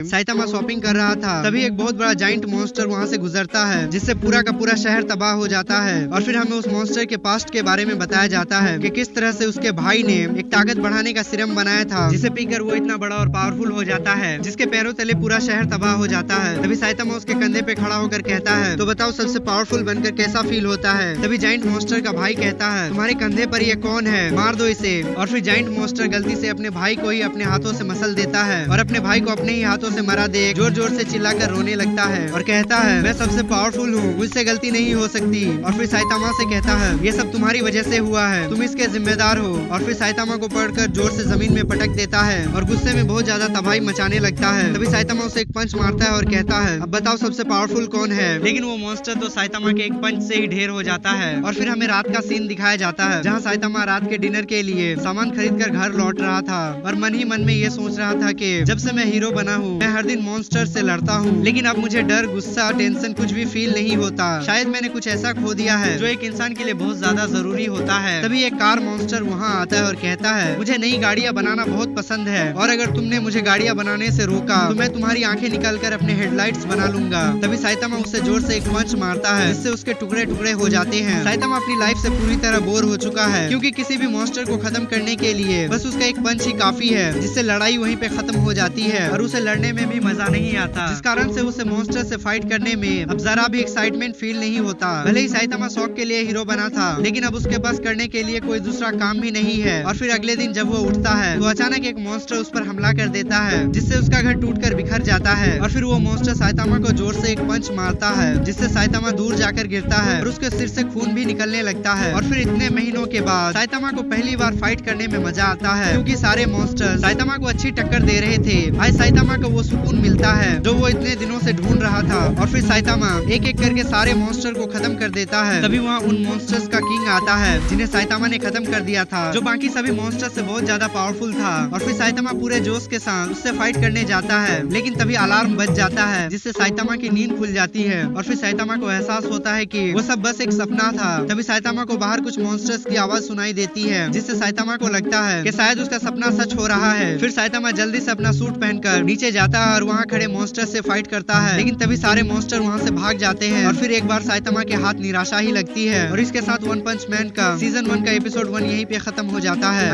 Saitama shopping कर रहा था, तभी एक बहुत बड़ा जाइंट मॉन्स्टर वहाँ से गुजरता है, जिससे पूरा का पूरा शहर तबाह हो जाता है। और फिर हमें उस मॉन्स्टर के पास्ट के बारे में बताया जाता है कि किस तरह से उसके भाई ने एक ताकत बढ़ाने का सिरम बनाया था, जिसे पीकर वो इतना बड़ा और पावरफुल हो जाता है, जिसके पैरों तले पूरा शहर तबाह हो जाता है। तभी साइतामा उसके कंधे पे खड़ा होकर कहता है, तो बताओ सबसे पावरफुल बनकर कैसा फील होता है। तभी जाइंट मॉन्स्टर का भाई कहता है, तुम्हारे कंधे पर ये कौन है, मार दो इसे। और फिर जाइंट मॉन्स्टर गलती से अपने भाई को ही अपने हाथों से मसल देता है और अपने भाई को अपने ही हाथों से मरा दे जोर जोर से चिल्लाकर रोने लगता है और कहता है, मैं सबसे पावरफुल हूँ, मुझसे गलती नहीं हो सकती। और फिर साइतामा से कहता है, ये सब तुम्हारी वजह से हुआ है, तुम इसके जिम्मेदार हो। और फिर साइतामा को पकड़कर जोर से जमीन में पटक देता है और गुस्से में बहुत ज्यादा तबाही मचाने लगता है। तभी साइतामा उसे एक पंच मारता है और कहता है, अब बताओ सबसे पावरफुल कौन है। लेकिन वो मॉन्स्टर तो साइतामा के एक पंच से ही ढेर हो जाता है। और फिर हमें रात का सीन दिखाया जाता है, जहाँ साइतामा रात के डिनर के लिए सामान खरीद कर घर लौट रहा था और मन ही मन में ये सोच रहा था कि जब से मैं हीरो बना हूँ, मैं हर दिन मॉन्स्टर से लड़ता हूँ, लेकिन अब मुझे डर, गुस्सा, टेंशन कुछ भी फील नहीं होता। शायद मैंने कुछ ऐसा खो दिया है जो एक इंसान के लिए बहुत ज्यादा जरूरी होता है। तभी एक कार मॉन्स्टर वहाँ आता है और कहता है, मुझे नई गाड़ियाँ बनाना बहुत पसंद है और अगर तुमने मुझे गाड़ियाँ बनाने से रोका तो मैं तुम्हारी आंखें निकाल कर अपने हेडलाइट्स बना लूंगा। तभी साइतामा उसे जोर से एक पंच मारता है, जिससे उसके टुकड़े टुकड़े हो जाते हैं। साइतामा अपनी लाइफ से पूरी तरह बोर हो चुका है, क्योंकि किसी भी मॉन्स्टर को खत्म करने के लिए बस उसका एक पंच ही काफी है, जिससे लड़ाई वहीं पे खत्म हो जाती है और उसे लड़ने में भी मजा नहीं आता, जिस कारण से उसे मॉन्स्टर से फाइट करने में अब जरा भी एक्साइटमेंट फील नहीं होता। भले ही साइतामा शौक के लिए हीरो बना था, लेकिन अब उसके पास करने के लिए कोई दूसरा काम भी नहीं है। और फिर अगले दिन जब वो उठता है तो अचानक एक मॉन्स्टर उस पर हमला कर देता है, जिससे उसका घर टूटकर बिखर जाता है। और फिर वो मॉन्स्टर साइतामा को जोर से एक पंच मारता है, जिससे साइतामा दूर जाकर गिरता है और उसके सिर से खून भी निकलने लगता है। और फिर इतने महीनों के बाद साइतामा को पहली बार फाइट करने में मजा आता है, क्योंकि सारे मॉन्स्टर साइतामा को अच्छी टक्कर दे रहे थे। आज साइतामा को वो सुकून मिलता है जो वो इतने दिनों से ढूंढ रहा था। और फिर साइतामा एक एक करके सारे मॉन्स्टर को खत्म कर देता है। तभी वहाँ उन मॉन्स्टर्स का किंग आता है, जिन्हें साइतामा ने खत्म कर दिया था, जो बाकी सभी मॉन्स्टर से बहुत ज्यादा पावरफुल था। और फिर साइतामा पूरे जोश के साथ उससे फाइट करने जाता है, लेकिन तभी अलार्म बज जाता है, जिससे साइतामा की नींद खुल जाती है। और फिर साइतामा को एहसास होता है कि वो सब बस एक सपना था। तभी साइतामा को बाहर कुछ मॉन्स्टर्स की आवाज सुनाई देती है, जिससे साइतामा को लगता है कि शायद उसका सपना सच हो रहा है। फिर साइतामा जल्दी से अपना सूट पहनकर नीचे जाता है और वहाँ खड़े मॉन्स्टर से फाइट करता है, लेकिन तभी सारे मॉन्स्टर वहाँ से भाग जाते हैं। और फिर एक बार साइतामा के हाथ निराशा ही लगती है। और इसके साथ वन पंच मैन का सीजन 1 का एपिसोड 1 यहीं पे खत्म हो जाता है।